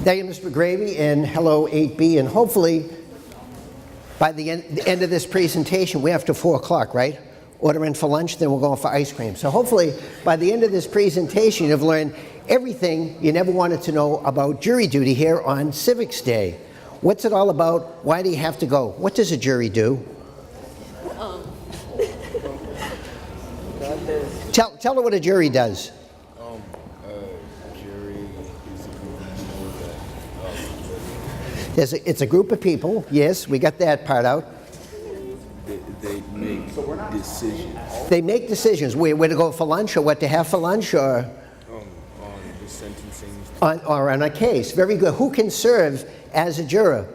Thank you, Mr. Gravy, and hello, 8B. And hopefully, by the end of this presentation, we're after 4 o'clock, right? Ordering for lunch, then we're going for ice cream. So hopefully, by the end of this presentation, you've learned everything you never wanted to know about jury duty here on Civics Day. What's it all about? Why do you have to go? What does a jury do? Tell her what a jury does. It's a group of people. Yes, we got that part out. They make decisions. They make decisions. Where to go for lunch, or what to have for lunch, or On the sentencing. or on a case. Very good. Who can serve as a juror?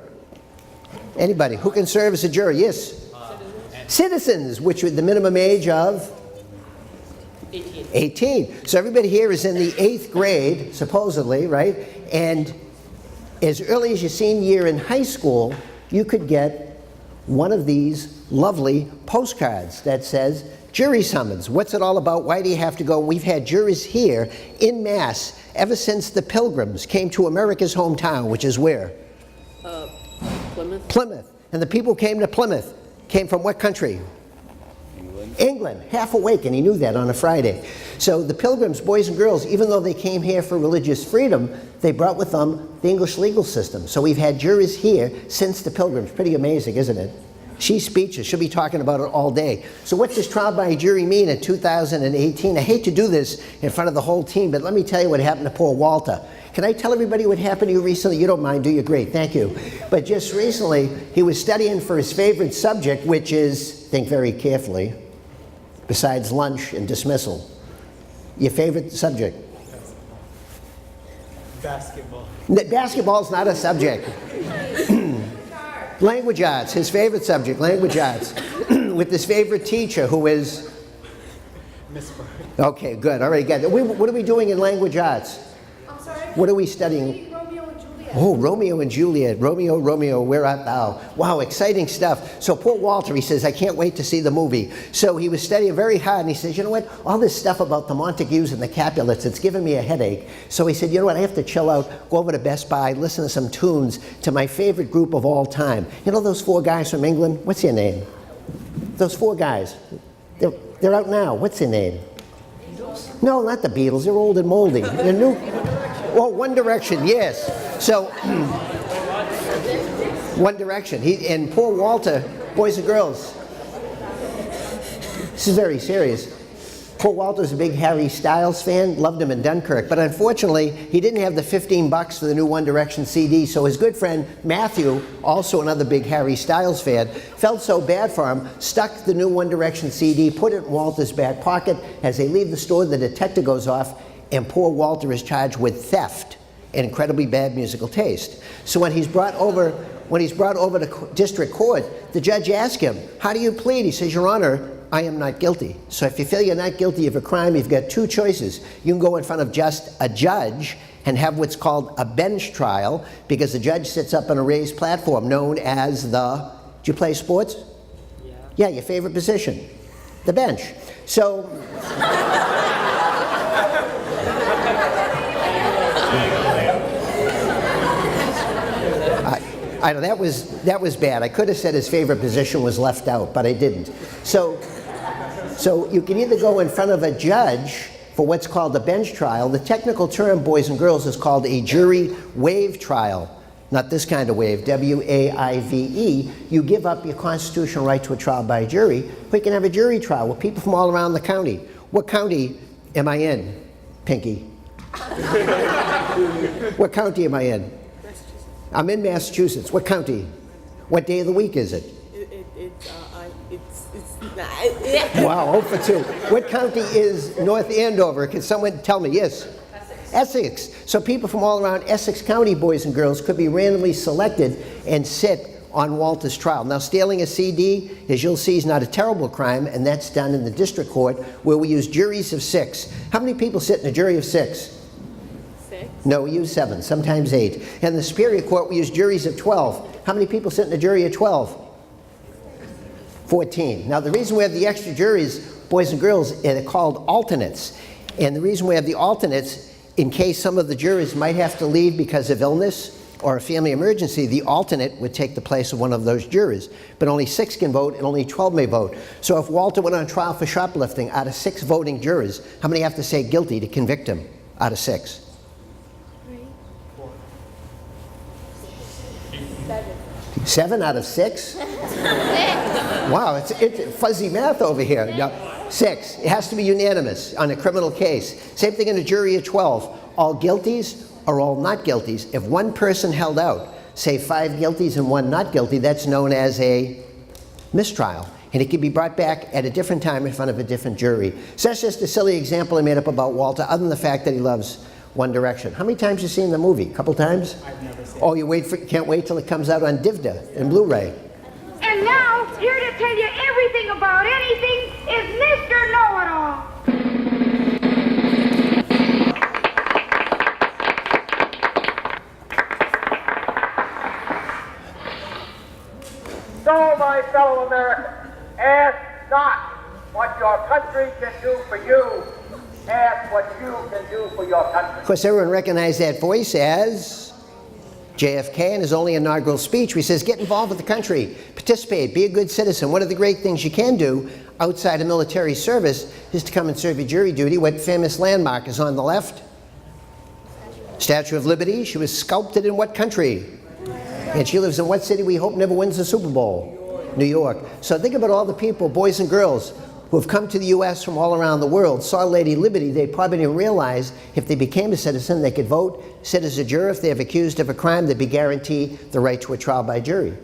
Anybody? Who can serve as a juror? Yes. Citizens, which with the minimum age of 18. So everybody here is in the 8th grade, supposedly, right? And as early as your senior year in high school, you could get one of these lovely postcards that says, jury summons. What's it all about? Why do you have to go? We've had juries here in mass ever since the Pilgrims came to America's hometown, which is where? Plymouth. Plymouth. And the people who came to Plymouth came from what country? England. Half awake, and he knew that on a Friday. So the Pilgrims, boys and girls, even though they came here for religious freedom, they brought with them the English legal system. So we've had juries here since the Pilgrims. Pretty amazing, isn't it? She's speechless. She'll be talking about it all day. So what does trial by jury mean in 2018? I hate to do this in front of the whole team, but let me tell you what happened to poor Walter. Can I tell everybody what happened to you recently? You don't mind, do you? Great, thank you. But just recently, he was studying for his favorite subject, which is, think very carefully, besides lunch and dismissal. Your favorite subject? Basketball. Basketball's not a subject. Language arts, his favorite subject, language arts. With his favorite teacher, who is? Miss Bird. Okay, good, all right, good. What are we doing in language arts? I'm sorry? What are we studying? Romeo and Juliet. Oh, Romeo and Juliet. Romeo, Romeo, where art thou? Wow, exciting stuff. So poor Walter, he says, I can't wait to see the movie. So he was studying very hard, and he says, you know what? All this stuff about the Montagues and the Capulets, it's giving me a headache. So he said, you know what? I have to chill out, go over to Best Buy, listen to some tunes to my favorite group of all time. You know those 4 guys from England? What's your name? Those 4 guys. They're out now. What's their name? No, not the Beatles. They're old and moldy. They're new. Oh, One Direction, yes. So, One Direction. And poor Walter, boys and girls, this is very serious. Poor Walter's a big Harry Styles fan, loved him in Dunkirk, but unfortunately, he didn't have the $15 for the new One Direction CD, so his good friend Matthew, also another big Harry Styles fan, felt so bad for him, stuck the new One Direction CD, put it in Walter's back pocket. As they leave the store, the detector goes off, and poor Walter is charged with theft and incredibly bad musical taste. So when he's brought over to district court, the judge asks him, how do you plead? He says, Your Honor, I am not guilty. So if you feel you're not guilty of a crime, you've got 2 choices. You can go in front of just a judge and have what's called a bench trial, because the judge sits up on a raised platform known as the, do you play sports? Yeah, your favorite position, the bench. So, I know that was bad. I could have said his favorite position was left out, but I didn't. So you can either go in front of a judge for what's called a bench trial. The technical term, boys and girls, is called a jury waive trial. Not this kind of waive, W-A-I-V-E. You give up your constitutional right to a trial by jury, but you can have a jury trial with people from all around the county. What county am I in, Pinky? What county am I in? I'm in Massachusetts. What county? What day of the week is it? Wow, 0 for 2. What county is North Andover? Can someone tell me? Yes? Essex. So people from all around Essex County, boys and girls, could be randomly selected and sit on Walter's trial. Now, stealing a CD, as you'll see, is not a terrible crime, and that's done in the district court, where we use juries of 6. How many people sit in a jury of 6? No, we use 7, sometimes 8. And the Superior Court, we use juries of 12. How many people sit in a jury of 12? 14. Now, the reason we have the extra juries, boys and girls, they're called alternates. And the reason we have the alternates in case some of the jurors might have to leave because of illness or a family emergency, the alternate would take the place of one of those jurors. But only 6 can vote and only 12 may vote. So if Walter went on trial for shoplifting, out of 6 voting jurors, how many have to say guilty to convict him out of 6? 7 out of 6? Wow, it's fuzzy math over here. No, 6. It has to be unanimous on a criminal case. Same thing in a jury of 12. All guilties or all not guilties. If one person held out, say 5 guilties and 1 not guilty, that's known as a mistrial. And it can be brought back at a different time in front of a different jury. So that's just a silly example I made up about Walter, other than the fact that he loves One Direction. How many times have you seen the movie? A couple times? I've never seen Oh, can't wait till it comes out on Divda and Blu-ray. And now, here to tell you everything about anything is Mr. Know-It-All. So, my fellow Americans, ask not what your country can do for you. Ask what you can do for your country. Of course, everyone recognized that voice as JFK in his only inaugural speech, where he says, get involved with the country, participate, be a good citizen. One of the great things you can do outside of military service is to come and serve your jury duty. What famous landmark is on the left? Statue of Liberty. She was sculpted in what country? And she lives in what city we hope never wins the Super Bowl? New York. So think about all the people, boys and girls, who have come to the U.S. from all around the world, saw Lady Liberty. They probably didn't realize if they became a citizen, they could vote, sit as a juror. If they're accused of a crime, they'd be guaranteed the right to a trial by jury.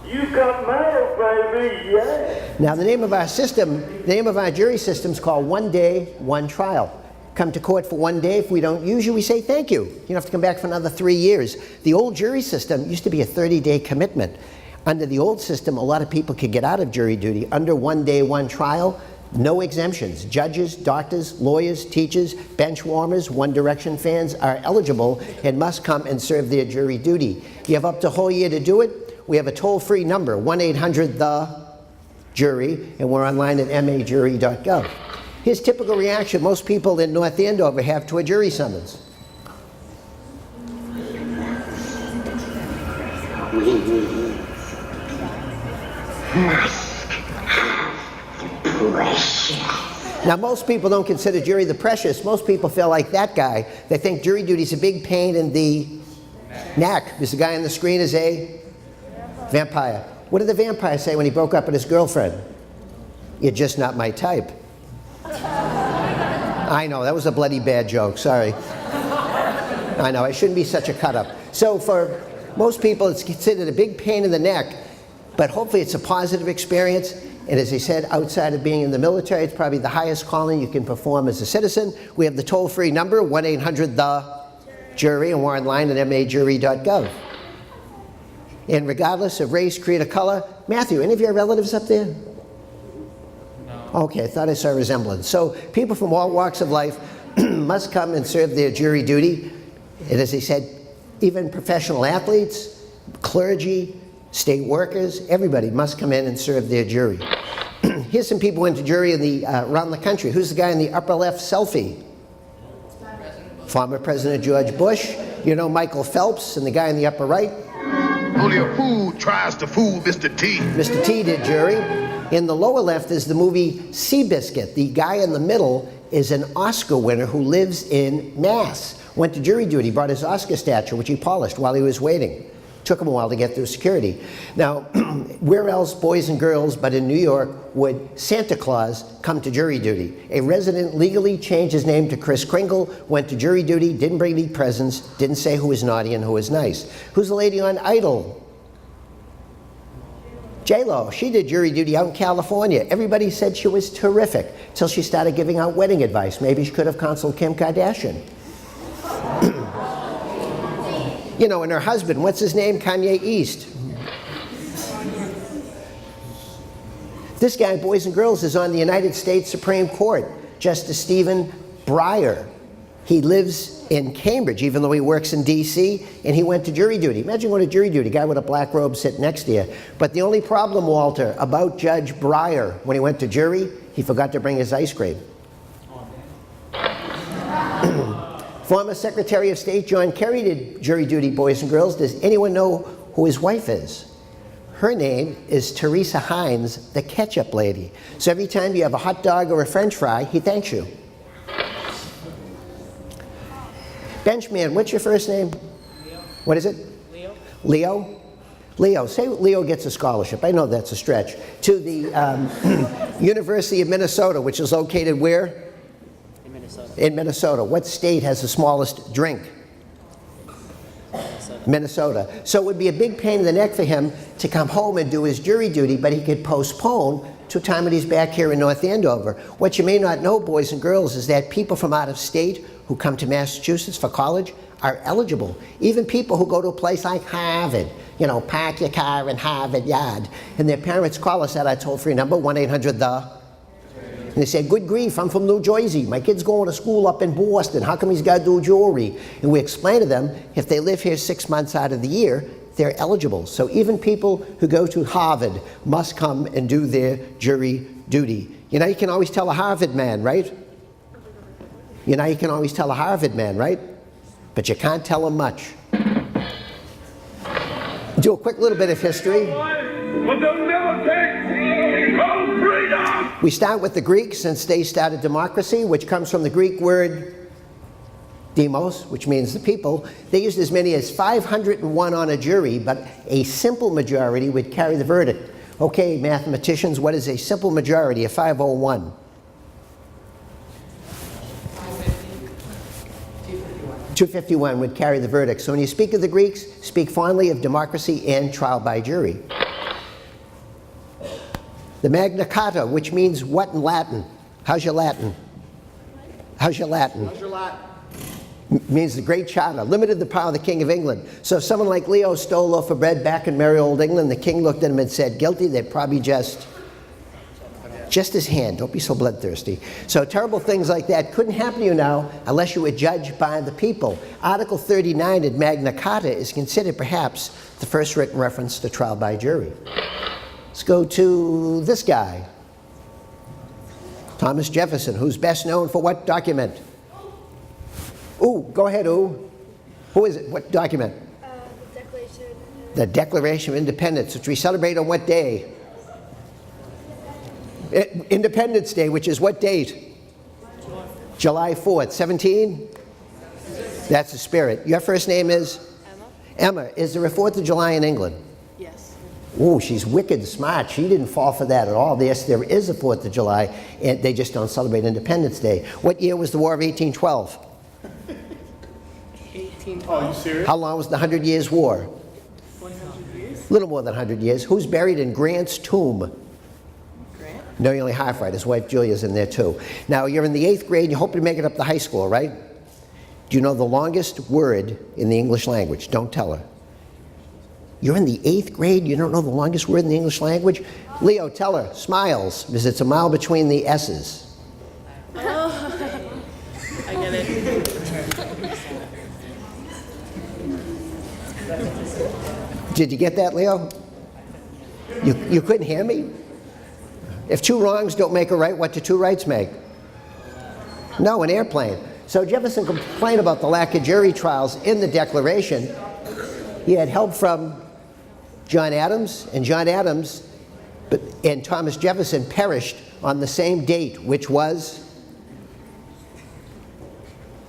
You got mail, baby, yeah. Now, the name of our system, the name of our jury system is called One Day, One Trial. Come to court for 1 day. If we don't use you, we say thank you. You don't have to come back for another 3 years. The old jury system used to be a 30-day commitment. Under the old system, a lot of people could get out of jury duty under 1 day, 1 trial. No exemptions. Judges, doctors, lawyers, teachers, bench warmers, One Direction fans are eligible and must come and serve their jury duty. You have up to a whole year to do it. We have a toll-free number, 1-800-THE-JURY, and we're online at majury.gov. Here's typical reaction most people in North Andover have to a jury summons. Now, most people don't consider jury the precious. Most people feel like that guy. They think jury duty is a big pain in the neck because the guy on the screen is a vampire. What did the vampire say when he broke up with his girlfriend? You're just not my type. I know, that was a bloody bad joke, sorry. I know, I shouldn't be such a cut-up. So for most people, it's considered a big pain in the neck, but hopefully it's a positive experience. And as I said, outside of being in the military, it's probably the highest calling you can perform as a citizen. We have the toll-free number, 1-800-THE-JURY, and we're online at majury.gov. And regardless of race, creed, or color, Matthew, any of your relatives up there? Okay, I thought I saw a resemblance. So people from all walks of life must come and serve their jury duty. And as I said, even professional athletes, clergy, state workers, everybody must come in and serve their jury. Here's some people who went to jury around the country. Who's the guy in the upper left selfie? Former President George Bush. You know Michael Phelps, and the guy in the upper right? Only a fool tries to fool Mr. T. Mr. T did jury. In the lower left is the movie Seabiscuit. The guy in the middle is an Oscar winner who lives in Mass. Went to jury duty, brought his Oscar statue, which he polished while he was waiting. Took him a while to get through security. Now, where else, boys and girls, but in New York, would Santa Claus come to jury duty? A resident legally changed his name to Kris Kringle, went to jury duty, didn't bring any presents, didn't say who was naughty and who was nice. Who's the lady on Idol? J-Lo. She did jury duty out in California. Everybody said she was terrific till she started giving out wedding advice. Maybe she could have counseled Kim Kardashian. You know, and her husband, what's his name? Kanye East. This guy, boys and girls, is on the United States Supreme Court. Justice Stephen Breyer. He lives in Cambridge, even though he works in D.C., and he went to jury duty. Imagine going to jury duty, a guy with a black robe sitting next to you. But the only problem, Walter, about Judge Breyer, when he went to jury, he forgot to bring his ice cream. Former Secretary of State John Kerry did jury duty, boys and girls. Does anyone know who his wife is? Her name is Teresa Hines, the ketchup lady. So every time you have a hot dog or a French fry, he thanks you. Benchman, what's your first name? Leo. What is it? Leo. Leo? Leo. Say Leo gets a scholarship. I know that's a stretch. To the University of Minnesota, which is located where? In Minnesota. In Minnesota. What state has the smallest drink? Minnesota. So it would be a big pain in the neck for him to come home and do his jury duty, but he could postpone to a time when he's back here in North Andover. What you may not know, boys and girls, is that people from out of state who come to Massachusetts for college are eligible. Even people who go to a place like Harvard, you know, park your car in Harvard Yard, and their parents call us at our toll-free number, 1-800-THE. And they say, good grief, I'm from New Jersey. My kid's going to school up in Boston. How come he's got to do jewelry? And we explain to them, if they live here 6 months out of the year, they're eligible. So even people who go to Harvard must come and do their jury duty. You know, you can always tell a Harvard man, right? You know, you can always tell a Harvard man, right? But you can't tell him much. Do a quick little bit of history. We start with the Greeks, since they started democracy, which comes from the Greek word demos, which means the people. They used as many as 501 on a jury, but a simple majority would carry the verdict. Okay, mathematicians, what is a simple majority, a 501? 251 would carry the verdict. So when you speak of the Greeks, speak fondly of democracy and trial by jury. The Magna Carta, which means what in Latin? How's your Latin? How's your Latin? How's your Latin? Means the Great Charter, limited the power of the King of England. So if someone like Leo stole a loaf of bread back in merry old England, the king looked at him and said, guilty, they'd probably just his hand. Don't be so bloodthirsty. So terrible things like that couldn't happen to you now unless you were judged by the people. Article 39 in Magna Carta is considered perhaps the first written reference to trial by jury. Let's go to this guy, Thomas Jefferson, who's best known for what document? Ooh, go ahead, ooh. Who is it? What document? The Declaration. The Declaration of Independence, which we celebrate on what day? Independence Day, which is what date? July 4th, 17? That's the spirit. Your first name is? Emma? Emma. Is there a 4th of July in England? Yes. Oh, she's wicked smart. She didn't fall for that at all. Yes, there is a 4th of July, and they just don't celebrate Independence Day. What year was the War of 1812? 18. Oh, are you serious? How long was the 100 Years' War? 100 years? A little more than 100 years. Who's buried in Grant's tomb? Grant? No, you're only half right. His wife Julia's in there too. Now, you're in the 8th grade, and you're hoping to make it up to high school, right? Do you know the longest word in the English language? Don't tell her. You're in the 8th grade, you don't know the longest word in the English language? Leo, tell her, smiles, because it's a mile between the S's. Oh, I get it. Did you get that, Leo? You couldn't hear me? If 2 wrongs don't make a right, what do 2 rights make? No, an airplane. So Jefferson complained about the lack of jury trials in the Declaration. He had help from John Adams, and Thomas Jefferson perished on the same date, which was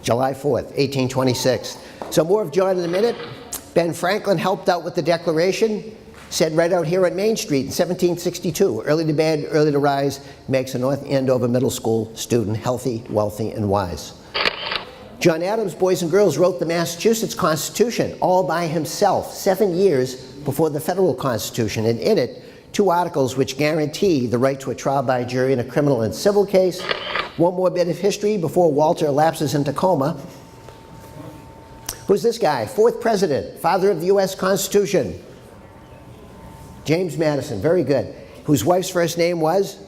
July 4th, 1826. So more of John in a minute. Ben Franklin helped out with the Declaration, said right out here on Main Street in 1762, early to bed, early to rise, makes a North Andover Middle School student healthy, wealthy, and wise. John Adams, boys and girls, wrote the Massachusetts Constitution all by himself, 7 years before the federal Constitution, and in it, 2 articles which guarantee the right to a trial by jury in a criminal and civil case. One more bit of history before Walter lapses into coma. Who's this guy? 4th president, father of the U.S. Constitution. James Madison, very good. Whose wife's first name was?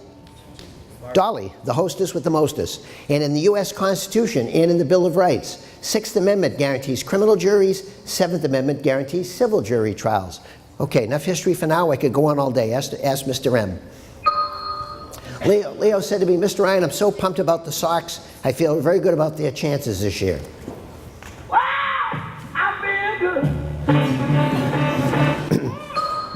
Dolly, the hostess with the mostest. And in the U.S. Constitution and in the Bill of Rights, 6th Amendment guarantees criminal juries, 7th Amendment guarantees civil jury trials. Okay, enough history for now. I could go on all day. Ask Mr. M. Leo said to me, Mr. Ryan, I'm so pumped about the Sox. I feel very good about their chances this year. Wow! I feel good.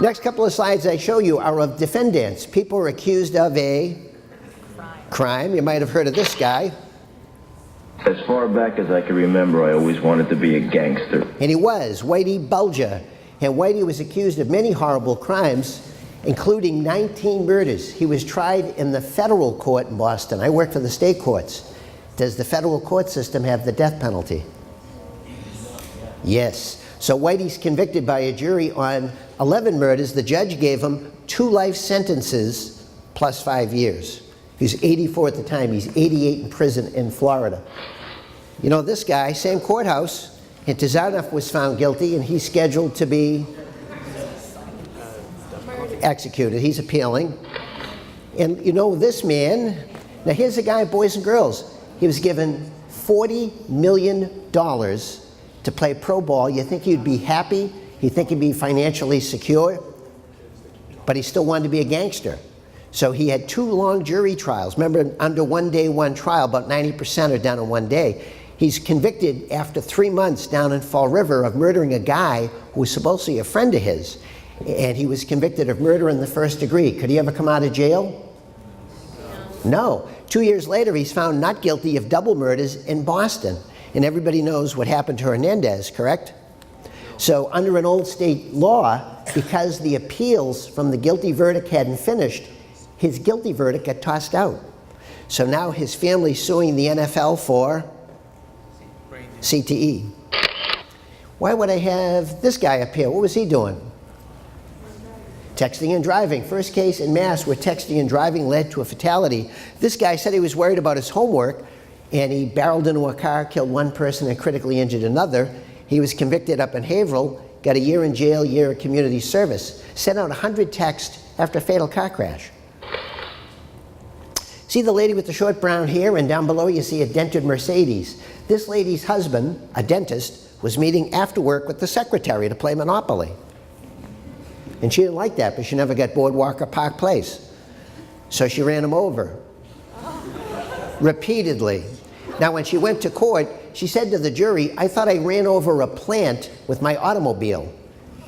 Next couple of slides I show you are of defendants. People are accused of a crime. You might have heard of this guy. As far back as I can remember, I always wanted to be a gangster. And he was, Whitey Bulger. And Whitey was accused of many horrible crimes, including 19 murders. He was tried in the federal court in Boston. I work for the state courts. Does the federal court system have the death penalty? Yes. So Whitey's convicted by a jury on 11 murders. The judge gave him 2 life sentences plus 5 years. He was 84 at the time. He's 88 in prison in Florida. You know, this guy, same courthouse, and Tizarnoff was found guilty, and he's scheduled to be executed. He's appealing. And you know, this man, now here's a guy, boys and girls, he was given $40 million to play pro ball. You think he'd be happy? You think he'd be financially secure? But he still wanted to be a gangster. So he had 2 long jury trials. Remember, under 1 day, 1 trial, about 90% are done in 1 day. He's convicted after 3 months down in Fall River of murdering a guy who was supposedly a friend of his. And he was convicted of murder in the 1st degree. Could he ever come out of jail? No. 2 years later, he's found not guilty of double murders in Boston. And everybody knows what happened to Hernandez, correct? So under an old state law, because the appeals from the guilty verdict hadn't finished, his guilty verdict got tossed out. So now his family's suing the NFL for CTE. Why would I have this guy up here? What was he doing? Texting and driving. First case in Mass where texting and driving led to a fatality. This guy said he was worried about his homework, and he barreled into a car, killed 1 person, and critically injured another. He was convicted up in Haverhill, got a year in jail, year of community service. Sent out 100 texts after a fatal car crash. See the lady with the short brown hair, and down below you see a dented Mercedes. This lady's husband, a dentist, was meeting after work with the secretary to play Monopoly. And she didn't like that, but she never got Boardwalk or Park Place. So she ran him over. Repeatedly. Now when she went to court, she said to the jury, I thought I ran over a plant with my automobile.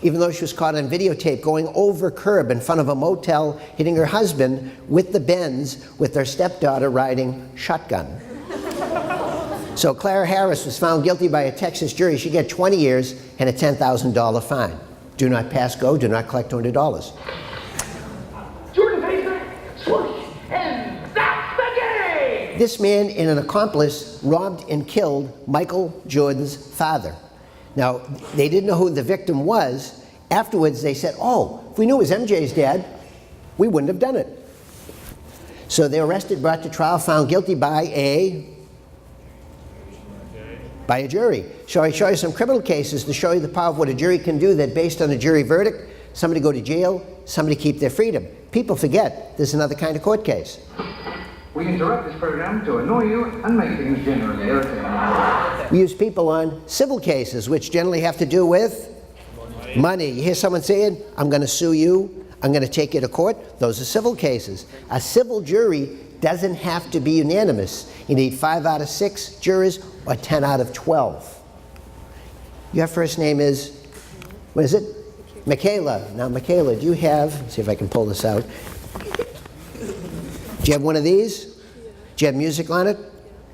Even though she was caught on videotape going over curb in front of a motel, hitting her husband with the Benz with their stepdaughter riding shotgun. So Clara Harris was found guilty by a Texas jury. She got 20 years and a $10,000 fine. Do not pass go, do not collect $200. Jordan Pacer, swoosh, and that's the game! This man and an accomplice robbed and killed Michael Jordan's father. Now, they didn't know who the victim was. Afterwards, they said, oh, if we knew it was MJ's dad, we wouldn't have done it. So they were arrested, brought to trial, found guilty by a jury. Shall I show you some criminal cases to show you the power of what a jury can do, that based on a jury verdict, somebody go to jail, somebody keep their freedom. People forget there's another kind of court case. We interrupt this program to annoy you and make things generally irritating. We use people on civil cases, which generally have to do with money. You hear someone saying, I'm going to sue you, I'm going to take you to court. Those are civil cases. A civil jury doesn't have to be unanimous. You need 5 out of 6 jurors or 10 out of 12. Your first name is, what is it? Michaela. Now, Michaela, do you have, let's see if I can pull this out. Do you have one of these? Do you have music on it?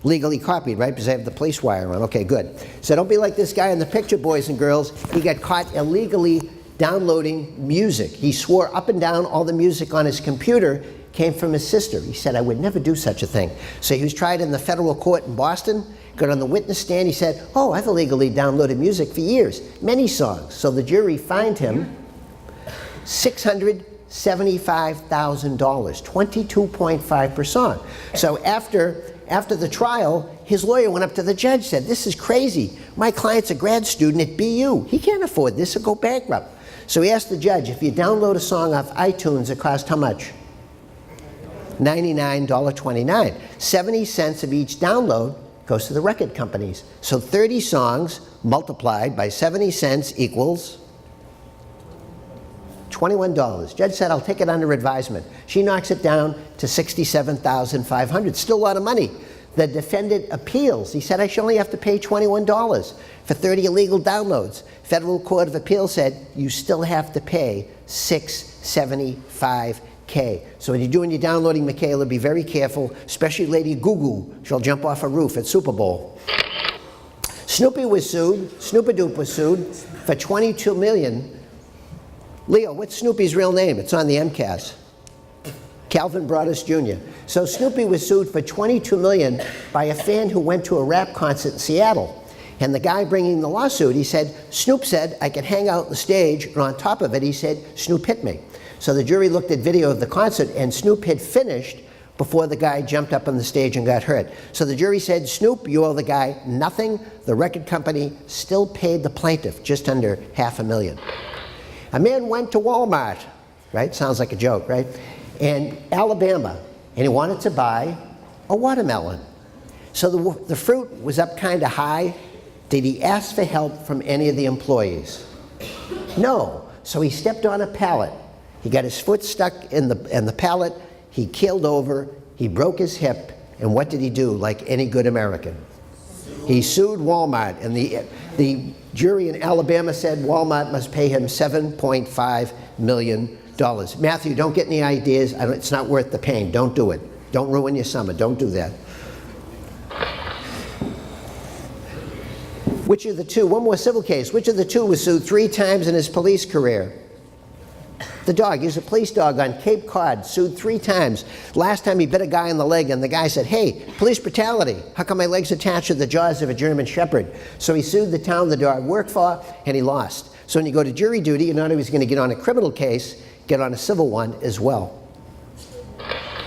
Legally copied, right? Because I have the police wire on. Okay, good. So don't be like this guy in the picture, boys and girls. He got caught illegally downloading music. He swore up and down all the music on his computer came from his sister. He said, I would never do such a thing. So he was tried in the federal court in Boston, got on the witness stand. He said, oh, I've illegally downloaded music for years, many songs. So the jury fined him $675,000, 22.5 per song. So after the trial, his lawyer went up to the judge, said, this is crazy. My client's a grad student at BU. He can't afford this, he'll go bankrupt. So he asked the judge, if you download a song off iTunes, it costs how much? $99.29. 70 cents of each download goes to the record companies. So 30 songs multiplied by 70 cents equals $21. Judge said, I'll take it under advisement. She knocks it down to $67,500. Still a lot of money. The defendant appeals. He said, I should only have to pay $21 for 30 illegal downloads. Federal Court of Appeals said, you still have to pay $675K. So when you're doing your downloading, Michaela, be very careful, especially Lady Goo-Goo. She'll jump off a roof at Super Bowl. Snoopy was sued, Snoopadoop was sued for $22 million. Leo, what's Snoopy's real name? It's on the MCAS. Calvin Broadus Jr. So Snoopy was sued for $22 million by a fan who went to a rap concert in Seattle. And the guy bringing the lawsuit, he said, Snoop said I could hang out on the stage, and on top of it, he said, Snoop hit me. So the jury looked at video of the concert, and Snoop had finished before the guy jumped up on the stage and got hurt. So the jury said, Snoop, you owe the guy nothing. The record company still paid the plaintiff just under $500,000. A man went to Walmart, right? Sounds like a joke, right? In Alabama, and he wanted to buy a watermelon. So the fruit was up kind of high. Did he ask for help from any of the employees? No. So he stepped on a pallet. He got his foot stuck in the pallet. He keeled over. He broke his hip. And what did he do, like any good American? He sued Walmart, and the jury in Alabama said Walmart must pay him $7.5 million. Matthew, don't get any ideas. It's not worth the pain. Don't do it. Don't ruin your summer. Don't do that. Which of the two, one more civil case, which of the two was sued 3 times in his police career? The dog, he was a police dog on Cape Cod, sued 3 times. Last time he bit a guy in the leg, and the guy said, hey, police brutality, how come my leg's attached to the jaws of a German Shepherd? So he sued the town the dog worked for, and he lost. So when you go to jury duty, you're not always going to get on a criminal case, get on a civil one as well.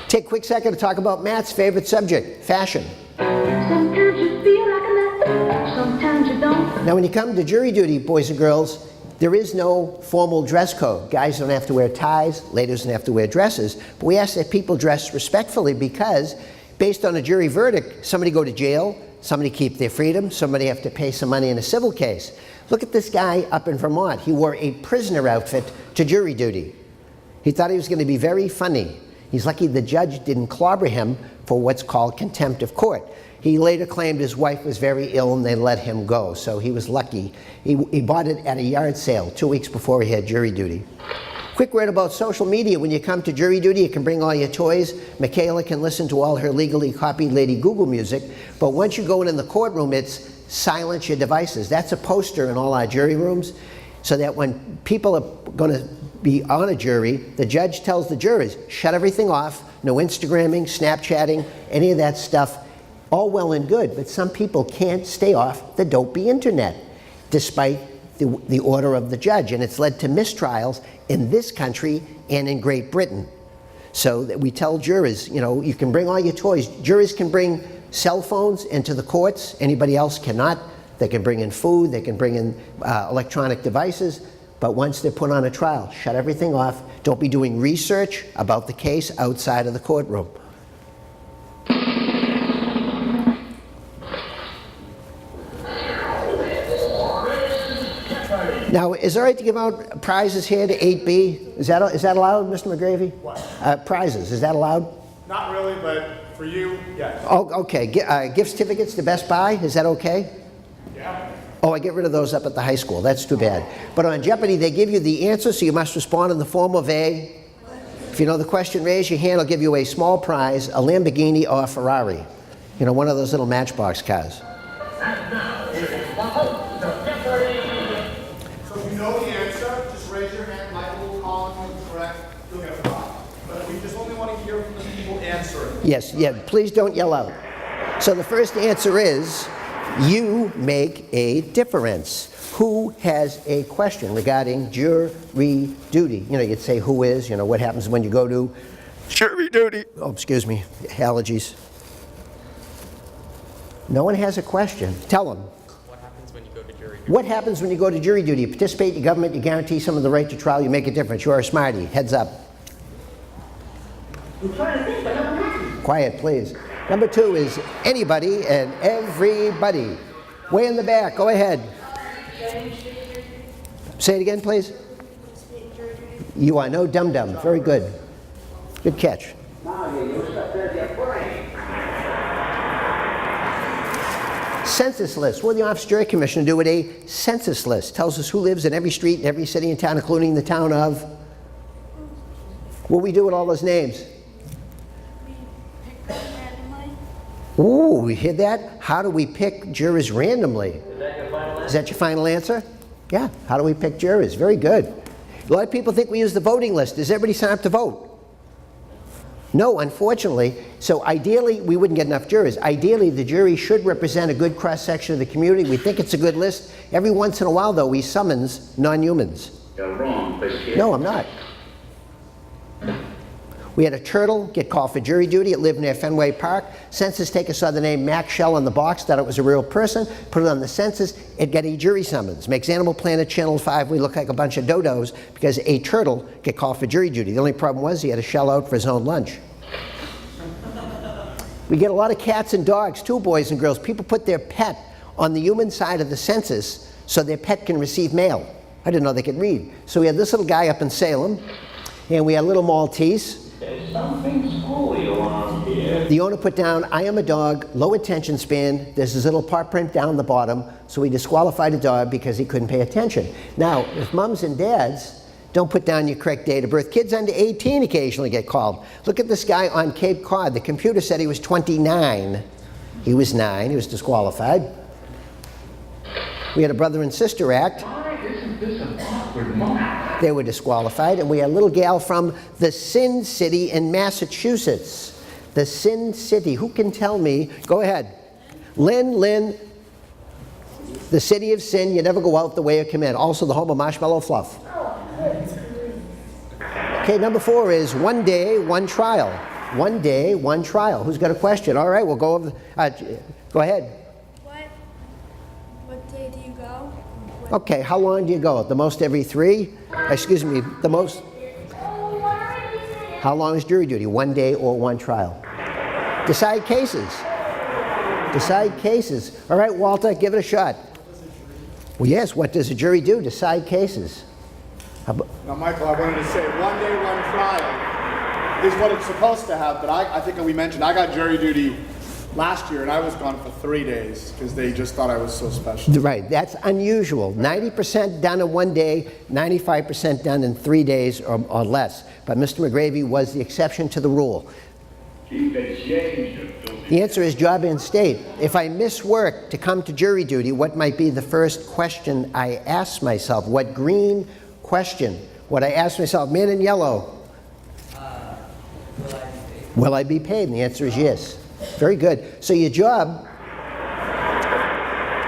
Take a quick second to talk about Matt's favorite subject, fashion. Sometimes you feel like a nut, sometimes you don't. Now when you come to jury duty, boys and girls, there is no formal dress code. Guys don't have to wear ties, ladies don't have to wear dresses, but we ask that people dress respectfully because based on a jury verdict, somebody go to jail, somebody keep their freedom, somebody have to pay some money in a civil case. Look at this guy up in Vermont. He wore a prisoner outfit to jury duty. He thought he was going to be very funny. He's lucky the judge didn't clobber him for what's called contempt of court. He later claimed his wife was very ill and they let him go, so he was lucky. He bought it at a yard sale 2 weeks before he had jury duty. Quick word about social media. When you come to jury duty, you can bring all your toys. Michaela can listen to all her legally copied Lady Google music, but once you go in the courtroom, it's silence your devices. That's a poster in all our jury rooms, so that when people are going to be on a jury, the judge tells the jurors, shut everything off, no Instagramming, Snapchatting, any of that stuff. All well and good, but some people can't stay off the dopey internet, despite the order of the judge, and it's led to mistrials in this country and in Great Britain. So that we tell jurors, you know, you can bring all your toys. Jurors can bring cell phones into the courts. Anybody else cannot. They can bring in food, they can bring in electronic devices, but once they're put on a trial, shut everything off. Don't be doing research about the case outside of the courtroom. Now, is it all right to give out prizes here to 8B? Is that allowed, Mr. McGravy? What? Prizes, is that allowed? Not really, but for you, yes. Oh, okay. Gift certificates to Best Buy, is that okay? Yeah. Oh, I get rid of those up at the high school. That's too bad. But on Jeopardy, they give you the answer, so you must respond in the form of a... If you know the question, raise your hand. I'll give you a small prize, a Lamborghini or a Ferrari. You know, one of those little Matchbox cars. So if you know the answer, just raise your hand. Michael will call on you correct. You'll get a prize. But we just only want to hear from the people answering. Yes, yeah, please don't yell out. So the first answer is, you make a difference. Who has a question regarding jury duty? You know, you'd say who is, you know, what happens when you go to jury duty. Oh, excuse me, allergies. No one has a question. Tell them. What happens when you go to jury duty? What happens when you go to jury duty? You participate in your government, you guarantee some of the right to trial, you make a difference. You're a smarty. Heads up. Quiet, please. Number 2 is anybody and everybody. Way in the back, go ahead. Say it again, please. You are no dum-dum. Very good. Good catch. Census list. What the Office Jury Commission do with a census list? Tells us who lives in every street, in every city and town, including the town of. What do we do with all those names? Ooh, we hear that? How do we pick jurors randomly? Is that your final answer? Yeah. How do we pick jurors? Very good. A lot of people think we use the voting list. Does everybody sign up to vote? No, unfortunately. So ideally, we wouldn't get enough jurors. Ideally, the jury should represent a good cross-section of the community. We think it's a good list. Every once in a while, though, we summons non-humans. You're wrong, but No, I'm not. We had a turtle get called for jury duty. It lived near Fenway Park. Census taker saw the name Max Shell on the box, thought it was a real person, put it on the census. It got a jury summons. Makes Animal Planet Channel 5, we look like a bunch of dodos because a turtle get called for jury duty. The only problem was he had to shell out for his own lunch. We get a lot of cats and dogs too, boys and girls. People put their pet on the human side of the census so their pet can receive mail. I didn't know they could read. So we had this little guy up in Salem, and we had a little Maltese. there's something screwy around here. The owner put down, I am a dog, low attention span. There's this little paw print down the bottom, so we disqualified the dog because he couldn't pay attention. Now, if mums and dads don't put down your correct date of birth, kids under 18 occasionally get called. Look at this guy on Cape Cod. The computer said he was 29. He was 9. He was disqualified. We had a brother and sister act. Why isn't this an awkward moment? They were disqualified. And we had a little gal from the Sin City in Massachusetts. The Sin City. Who can tell me? Go ahead. Lynn. The city of sin, you never go out the way you come in. Also the home of marshmallow fluff. Okay, number 4 is one day, one trial. One day, one trial. Who's got a question? All right, we'll go over. Go ahead. What day do you go? Okay, how long do you go? The most every 3? Excuse me, the most. How long is jury duty? 1 day or 1 trial? Decide cases. Decide cases. All right, Walter, give it a shot. Well, yes, what does a jury do? Decide cases. Now, Michael, I wanted to say 1 day, 1 trial is what it's supposed to have, but I think we mentioned I got jury duty last year and I was gone for 3 days because they just thought I was so special. Right, that's unusual. 90% done in 1 day, 95% done in 3 days or less. But Mr. McGravy was the exception to the rule. The answer is job and state. If I miss work to come to jury duty, what might be the first question I ask myself? What green question would I ask myself? Man in yellow. Will I be paid? And the answer is yes. Very good. So your job,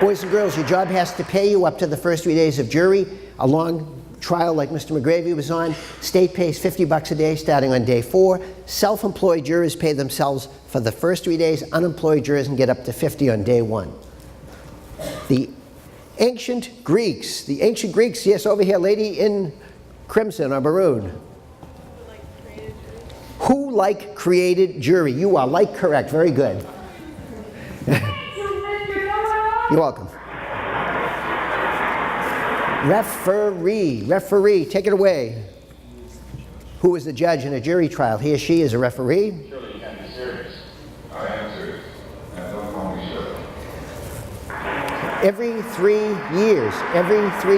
boys and girls, your job has to pay you up to the first 3 days of jury. A long trial like Mr. McGravy was on. State pays $50 a day starting on day 4. Self-employed jurors pay themselves for the first 3 days. Unemployed jurors can get up to $50 on day 1. The ancient Greeks, yes, over here, lady in crimson or maroon. Who like created jury? You are like correct. Very good. You're welcome. Referee, take it away. Who is the judge in a jury trial? He or she is a referee? Surely you can't be serious. I am serious. And don't call me Shirley. Every 3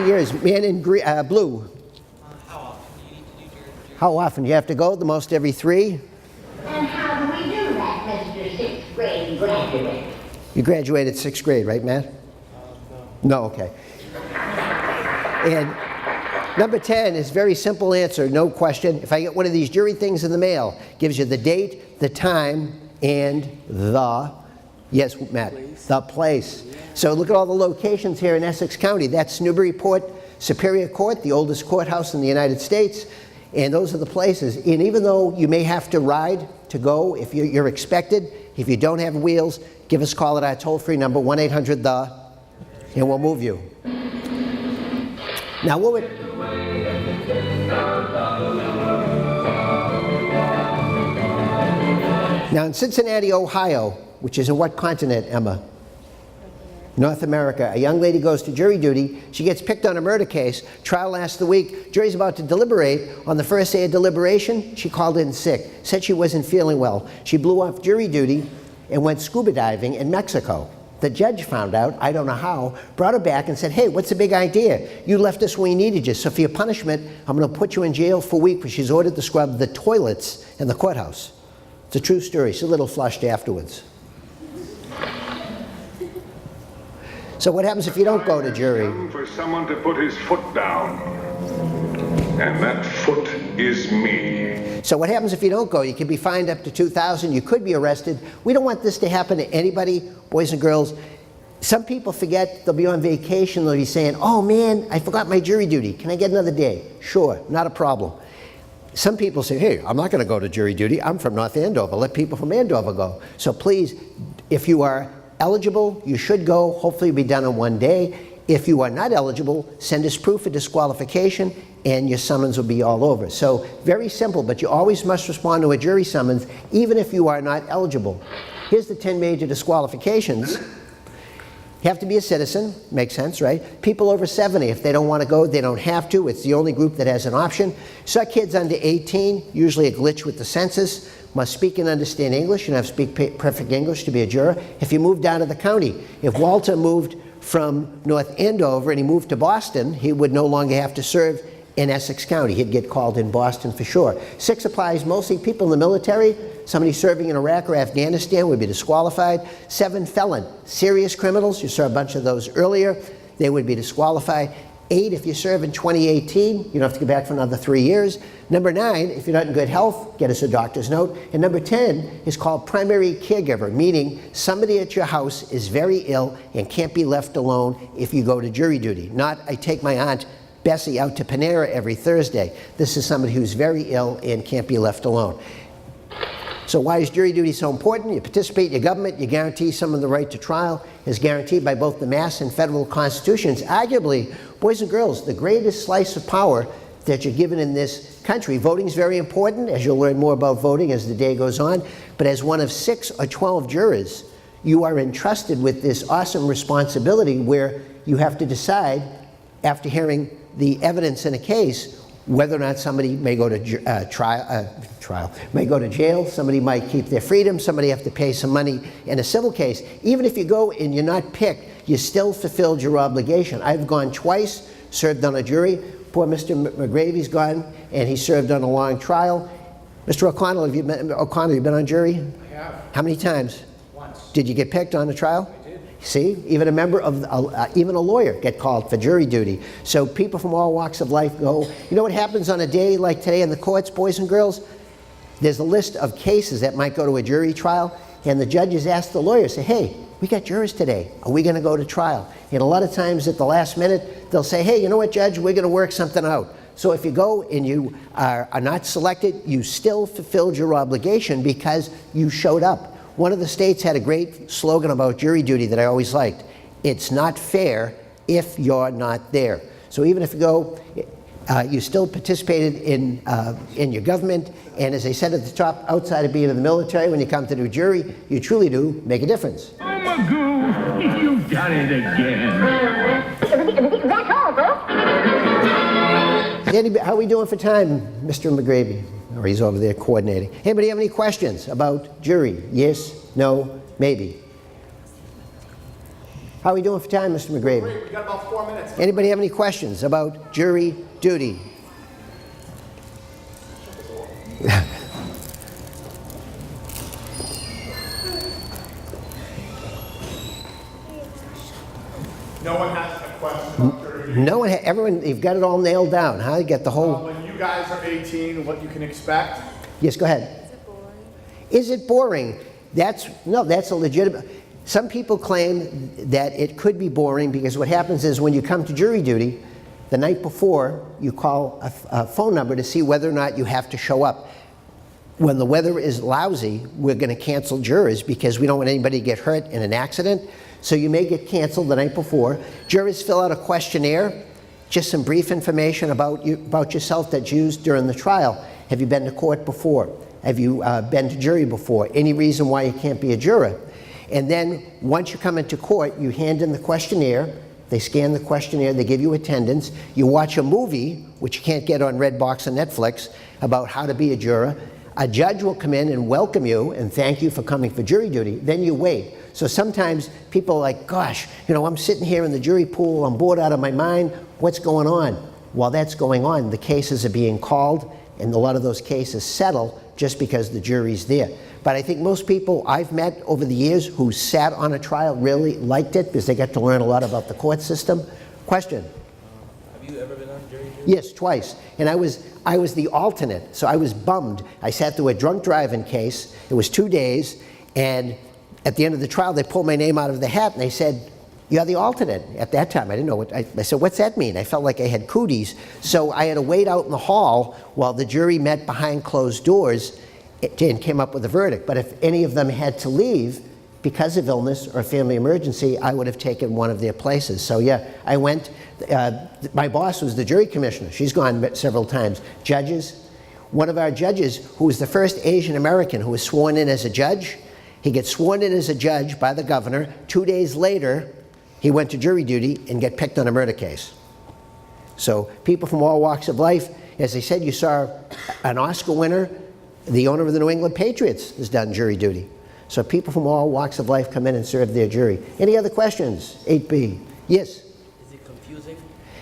years, man in blue. How often do you have to go? The most every 3? And how do we do that, Mr. 6th grade graduate? You graduated 6th grade, right, Matt? No, okay. And number 10 is very simple answer, no question. If I get one of these jury things in the mail, gives you the date, the time, and the, yes, Matt, the place. So look at all the locations here in Essex County. That's Newburyport Superior Court, the oldest courthouse in the United States. And those are the places. And even though you may have to ride to go, if you're expected, if you don't have wheels, give us a call at our toll-free number, 1-800-THE, and we'll move you. Now, what would... Now, in Cincinnati, Ohio, which is in what continent, Emma? North America. A young lady goes to jury duty. She gets picked on a murder case. Trial lasts a week. Jury's about to deliberate. On the first day of deliberation, she called in sick. Said she wasn't feeling well. She blew off jury duty and went scuba diving in Mexico. The judge found out, I don't know how, brought her back and said, hey, what's the big idea? You left us when we needed you, so for your punishment, I'm going to put you in jail for a week, because she's ordered to scrub the toilets in the courthouse. It's a true story. She's a little flushed afterwards. So what happens if you don't go to jury? For someone to put his foot down, and that foot is me. So what happens if you don't go? You can be fined up to $2,000. You could be arrested. We don't want this to happen to anybody, boys and girls. Some people forget. They'll be on vacation. They'll be saying, oh man, I forgot my jury duty. Can I get another day? Sure, not a problem. Some people say, hey, I'm not going to go to jury duty. I'm from North Andover. Let people from Andover go. So please, if you are eligible, you should go. Hopefully it'll be done in one day. If you are not eligible, send us proof of disqualification and your summons will be all over. So very simple, but you always must respond to a jury summons even if you are not eligible. Here's the 10 major disqualifications. You have to be a citizen, makes sense, right? People over 70, if they don't want to go, they don't have to. It's the only group that has an option. So kids under 18, usually a glitch with the census, must speak and understand English and have to speak perfect English to be a juror. If you move down to the county, if Walter moved from North Andover and he moved to Boston, he would no longer have to serve in Essex County. He'd get called in Boston for sure. 6 applies mostly people in the military. Somebody serving in Iraq or Afghanistan would be disqualified. 7, felon, serious criminals. You saw a bunch of those earlier. They would be disqualified. 8, if you serve in 2018, you don't have to go back for another 3 years. Number 9, if you're not in good health, get us a doctor's note. And number 10 is called primary caregiver, meaning somebody at your house is very ill and can't be left alone if you go to jury duty. Not, I take my Aunt Bessie out to Panera every Thursday. This is somebody who's very ill and can't be left alone. So why is jury duty so important? You participate in your government, you guarantee someone the right to trial, is guaranteed by both the Mass and federal constitutions. Arguably, boys and girls, the greatest slice of power that you're given in this country. Voting is very important, as you'll learn more about voting as the day goes on, but as one of 6 or 12 jurors, you are entrusted with this awesome responsibility where you have to decide, after hearing the evidence in a case, whether or not somebody may go to trial, may go to jail, somebody might keep their freedom, somebody have to pay some money in a civil case. Even if you go and you're not picked, you still fulfilled your obligation. I've gone twice, served on a jury. Poor Mr. McGravy's gone, and he served on a long trial. Mr. O'Connell, have you been on jury? I have. How many times? Once. Did you get picked on the trial? I did. See, even a member of, even a lawyer get called for jury duty. So people from all walks of life go. You know what happens on a day like today in the courts, boys and girls? There's a list of cases that might go to a jury trial, and the judges ask the lawyer, say, hey, we got jurors today. Are we going to go to trial? And a lot of times at the last minute, they'll say, hey, you know what, Judge, we're going to work something out. So if you go and you are not selected, you still fulfilled your obligation because you showed up. One of the states had a great slogan about jury duty that I always liked. It's not fair if you're not there. So even if you go, you still participated in your government, and as I said at the top, outside of being in the military, when you come to do jury, you truly do make a difference. Oh, Magoo, you've done it again. That's all, folks. How are we doing for time, Mr. McGravy? Or he's over there coordinating. Anybody have any questions about jury? Yes, no, maybe. How are we doing for time, Mr. McGravy? Great, we got about 4 minutes. Anybody have any questions about jury duty? No one has a question about jury duty. No one, everyone, you've got it all nailed down. How you get the whole... When you guys are 18, what you can expect? Yes, go ahead. Is it boring? That's a legitimate... Some people claim that it could be boring because what happens is when you come to jury duty, the night before, you call a phone number to see whether or not you have to show up. When the weather is lousy, we're going to cancel jurors because we don't want anybody to get hurt in an accident. So you may get canceled the night before. Jurors fill out a questionnaire, just some brief information about yourself that's used during the trial. Have you been to court before? Have you been to jury before? Any reason why you can't be a juror? And then once you come into court, you hand in the questionnaire. They scan the questionnaire, they give you attendance. You watch a movie, which you can't get on Redbox or Netflix, about how to be a juror. A judge will come in and welcome you and thank you for coming for jury duty. Then you wait. So sometimes people are like, gosh, I'm sitting here in the jury pool, I'm bored out of my mind, what's going on? While that's going on, the cases are being called, and a lot of those cases settle just because the jury's there. But I think most people I've met over the years who sat on a trial really liked it because they got to learn a lot about the court system. Question? Have you ever been on jury duty? Yes, twice. And I was the alternate, so I was bummed. I sat through a drunk driving case. It was 2 days, and at the end of the trial, they pulled my name out of the hat, and they said, "You're the alternate." At that time, I didn't know what, I said, "What's that mean?" I felt like I had cooties. So I had to wait out in the hall while the jury met behind closed doors and came up with a verdict. But if any of them had to leave because of illness or family emergency, I would have taken one of their places. So yeah, I went. My boss was the jury commissioner. She's gone several times. Judges. One of our judges, who was the first Asian American who was sworn in as a judge, he gets sworn in as a judge by the governor. 2 days later, he went to jury duty and got picked on a murder case. So people from all walks of life, as I said, you saw an Oscar winner, the owner of the New England Patriots has done jury duty. So people from all walks of life come in and serve their jury. Any other questions? 8B. Yes? Is it confusing?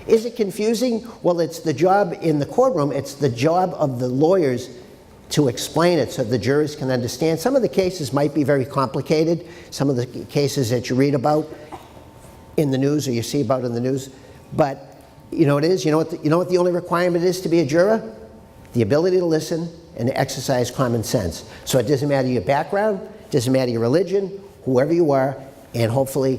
Is it confusing? Well, it's the job in the courtroom, it's the job of the lawyers to explain it so the jurors can understand. Some of the cases might be very complicated. Some of the cases that you read about in the news or you see about in the news. But you know what it is? You know what the only requirement is to be a juror? The ability to listen and to exercise common sense. So it doesn't matter your background, it doesn't matter your religion, whoever you are, and hopefully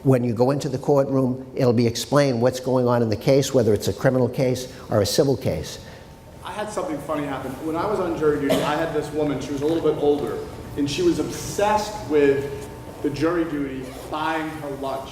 when you go into the courtroom, it'll be explained what's going on in the case, whether it's a criminal case or a civil case. I had something funny happen. When I was on jury duty, I had this woman, she was a little bit older, and she was obsessed with the jury duty buying her lunch.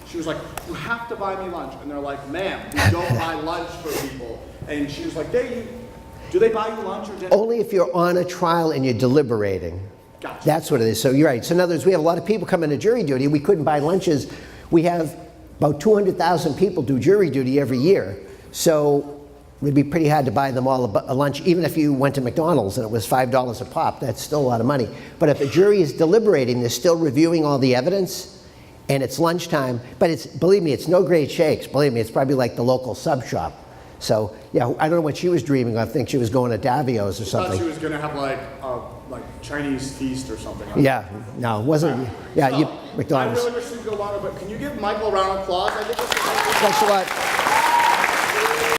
She was like, "You have to buy me lunch." And they're like, "Ma'am, we don't buy lunch for people." And she was like, do they buy you lunch or dinner? Only if you're on a trial and you're deliberating. Gotcha. That's what it is. So you're right. So in other words, we have a lot of people come into jury duty. We couldn't buy lunches. We have about 200,000 people do jury duty every year. So it'd be pretty hard to buy them all a lunch, even if you went to McDonald's and it was $5 a pop. That's still a lot of money. But if a jury is deliberating, they're still reviewing all the evidence, and it's lunchtime. But it's, believe me, it's no great shakes. Believe me, it's probably like the local sub shop. So yeah, I don't know what she was dreaming of. I think she was going to Davio's or I something. thought she was going to have like Chinese feast or something. Yeah, no, it wasn't. Yeah, So, McDonald's. I really wish we could go longer, but can you give Michael a round of applause? I think this is Thanks a lot.